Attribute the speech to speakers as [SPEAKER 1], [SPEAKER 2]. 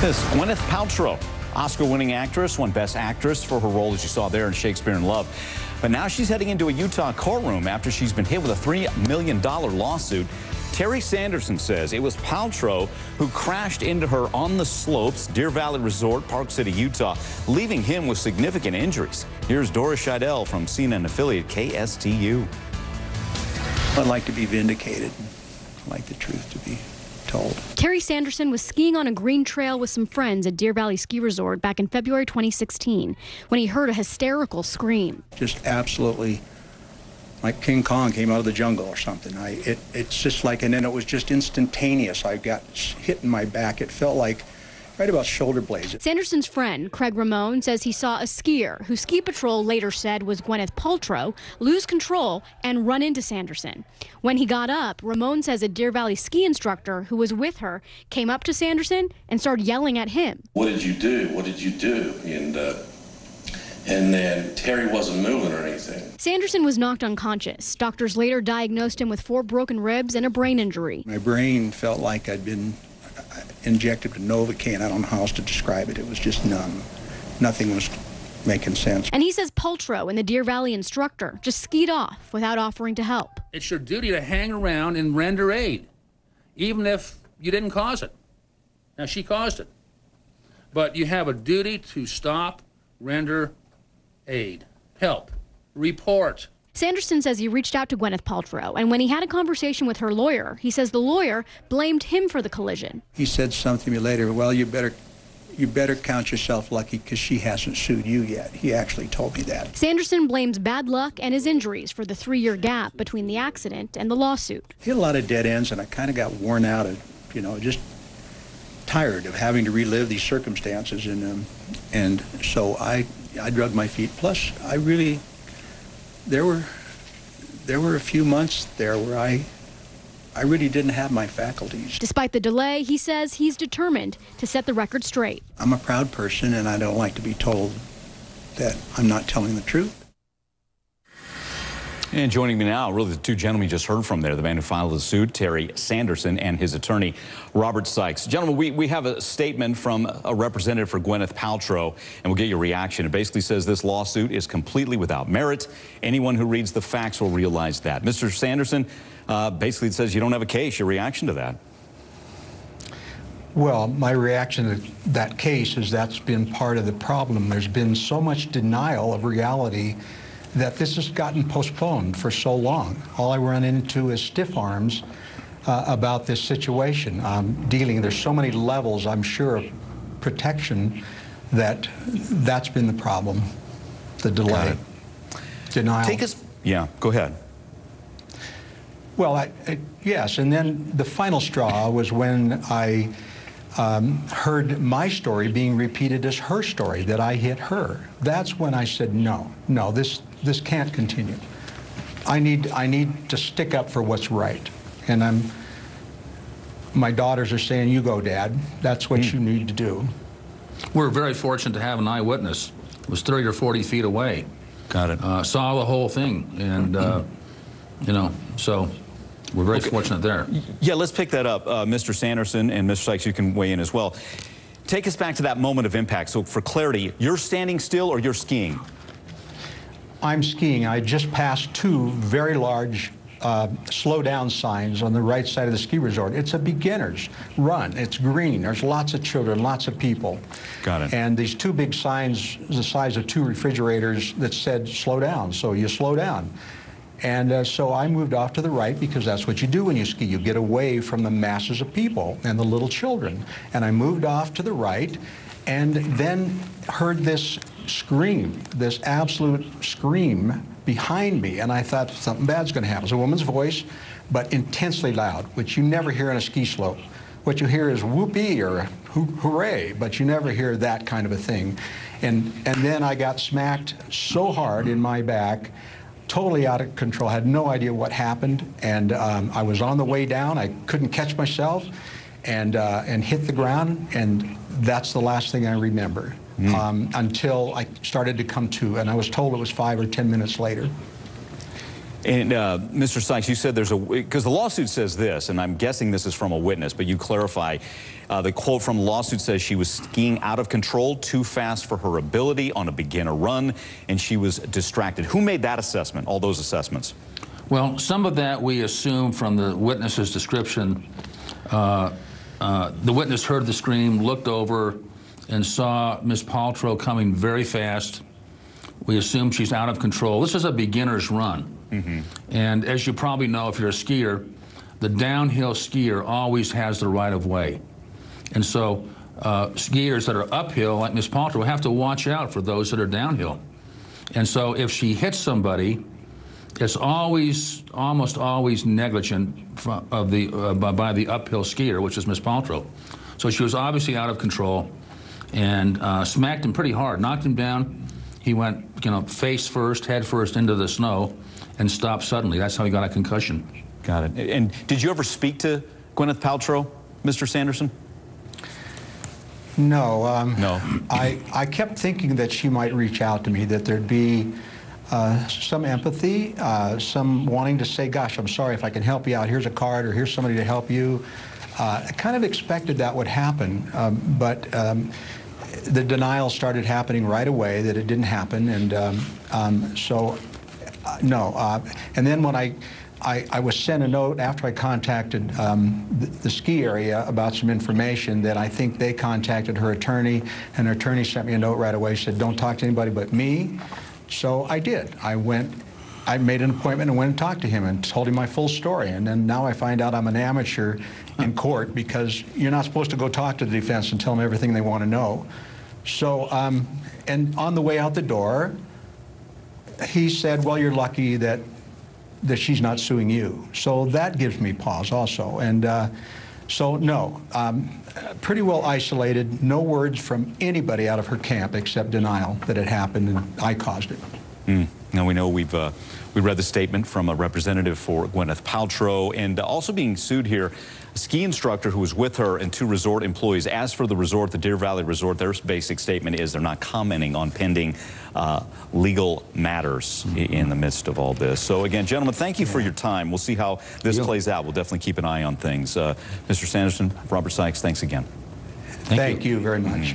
[SPEAKER 1] This Gwyneth Paltrow, Oscar-winning actress, won Best Actress for her role, as you saw there, in Shakespeare in Love. But now she's heading into a Utah courtroom after she's been hit with a $3 million lawsuit. Terry Sanderson says it was Paltrow who crashed into her on the slopes, Deer Valley Resort, Park City, Utah, leaving him with significant injuries. Here's Doris Scheidel from CNN affiliate KSTU.
[SPEAKER 2] I'd like to be vindicated. I'd like the truth to be told.
[SPEAKER 3] Terry Sanderson was skiing on a green trail with some friends at Deer Valley Ski Resort back in February 2016 when he heard a hysterical scream.
[SPEAKER 2] Just absolutely like King Kong came out of the jungle or something. It's just like, and then it was just instantaneous. I got hit in my back. It felt like right about shoulder blades.
[SPEAKER 3] Sanderson's friend, Craig Ramone, says he saw a skier, who Ski Patrol later said was Gwyneth Paltrow, lose control and run into Sanderson. When he got up, Ramone says a Deer Valley ski instructor who was with her came up to Sanderson and started yelling at him.
[SPEAKER 4] "What did you do? What did you do?" And then Terry wasn't moving or anything.
[SPEAKER 3] Sanderson was knocked unconscious. Doctors later diagnosed him with 4 broken ribs and a brain injury.
[SPEAKER 2] My brain felt like I'd been injected with Novocaine. I don't know how else to describe it. It was just numb. Nothing was making sense.
[SPEAKER 3] And he says Paltrow and the Deer Valley instructor just skied off without offering to help.
[SPEAKER 5] It's your duty to hang around and render aid, even if you didn't cause it. Now, she caused it. But you have a duty to stop, render aid, help, report.
[SPEAKER 3] Sanderson says he reached out to Gwyneth Paltrow, and when he had a conversation with her lawyer, he says the lawyer blamed him for the collision.
[SPEAKER 2] He said something to me later, "Well, you better count yourself lucky because she hasn't sued you yet." He actually told me that.
[SPEAKER 3] Sanderson blames bad luck and his injuries for the 3-year gap between the accident and the lawsuit.
[SPEAKER 2] Hit a lot of dead ends, and I kind of got worn out of, just tired of having to relive these circumstances, and so I drug my feet. Plus, there were a few months there where I really didn't have my faculties.
[SPEAKER 3] Despite the delay, he says he's determined to set the record straight.
[SPEAKER 2] I'm a proud person, and I don't like to be told that I'm not telling the truth.
[SPEAKER 1] And joining me now, really the 2 gentlemen you just heard from there, the man who filed the suit, Terry Sanderson, and his attorney, Robert Sykes. Gentlemen, we have a statement from a representative for Gwyneth Paltrow, and we'll get your reaction. It basically says this lawsuit is completely without merit. Anyone who reads the facts will realize that. Mr. Sanderson, basically it says you don't have a case. Your reaction to that?
[SPEAKER 6] Well, my reaction to that case is that's been part of the problem. There's been so much denial of reality that this has gotten postponed for so long. All I run into is stiff arms about this situation. There's so many levels, I'm sure, of protection that's been the problem, the delay, denial.
[SPEAKER 1] Yeah, go ahead.
[SPEAKER 6] Well, yes, and then the final straw was when I heard my story being repeated as her story, that I hit her. That's when I said, no, this can't continue. I need to stick up for what's right. And my daughters are saying, you go, Dad. That's what you need to do.
[SPEAKER 5] We're very fortunate to have an eyewitness. It was 30 or 40 feet away.
[SPEAKER 1] Got it.
[SPEAKER 5] Saw the whole thing, and, so we're very fortunate there.
[SPEAKER 1] Yeah, let's pick that up. Mr. Sanderson and Mr. Sykes, you can weigh in as well. Take us back to that moment of impact. So for clarity, you're standing still or you're skiing?
[SPEAKER 6] I'm skiing. I just passed 2 very large slow down signs on the right side of the ski resort. It's a beginner's run. It's green. There's lots of children, lots of people.
[SPEAKER 1] Got it.
[SPEAKER 6] And these 2 big signs, the size of 2 refrigerators, that said slow down. So you slow down. And so I moved off to the right because that's what you do when you ski. You get away from the masses of people and the little children. And I moved off to the right and then heard this scream, this absolute scream behind me. And I thought something bad's going to happen. It's a woman's voice, but intensely loud, which you never hear on a ski slope. What you hear is whoopee or hooray, but you never hear that kind of a thing. And then I got smacked so hard in my back, totally out of control, had no idea what happened, and I was on the way down. I couldn't catch myself and hit the ground, and that's the last thing I remember until I started to come to, and I was told it was 5 or 10 minutes later.
[SPEAKER 1] And Mr. Sykes, you said there's because the lawsuit says this, and I'm guessing this is from a witness, but you clarify. The quote from the lawsuit says she was skiing out of control, too fast for her ability on a beginner run, and she was distracted. Who made that assessment, all those assessments?
[SPEAKER 5] Well, some of that we assume from the witness's description. The witness heard the scream, looked over, and saw Ms. Paltrow coming very fast. We assume she's out of control. This is a beginner's run. Mm-hmm. And as you probably know, if you're a skier, the downhill skier always has the right of way. And so skiers that are uphill, like Ms. Paltrow, have to watch out for those that are downhill. And so if she hits somebody, it's almost always negligent by the uphill skier, which is Ms. Paltrow. So she was obviously out of control and smacked him pretty hard, knocked him down. He went, face first, head first into the snow and stopped suddenly. That's how he got a concussion.
[SPEAKER 1] Got it. And did you ever speak to Gwyneth Paltrow, Mr. Sanderson?
[SPEAKER 6] No.
[SPEAKER 1] No.
[SPEAKER 6] I kept thinking that she might reach out to me, that there'd be some empathy, some wanting to say, gosh, I'm sorry, if I can help you out, here's a card, or here's somebody to help you. I kind of expected that would happen, but the denial started happening right away, that it didn't happen, and so no. And then when I was sent a note after I contacted the ski area about some information, that I think they contacted her attorney, and her attorney sent me a note right away, said don't talk to anybody but me. So I did. I made an appointment and went and talked to him and told him my full story. And then now I find out I'm an amateur in court, because you're not supposed to go talk to the defense and tell them everything they want to know. So, and on the way out the door, he said, well, you're lucky that she's not suing you. So that gives me pause also. And so no, pretty well isolated, no words from anybody out of her camp except denial that it happened and I caused it.
[SPEAKER 1] Now we know we read the statement from a representative for Gwyneth Paltrow, and also being sued here, a ski instructor who was with her and 2 resort employees. As for the resort, the Deer Valley Resort, their basic statement is they're not commenting on pending legal matters in the midst of all this. So again, gentlemen, thank you for your time. We'll see how this plays out. We'll definitely keep an eye on things. Mr. Sanderson, Robert Sykes, thanks again.
[SPEAKER 6] Thank you very much.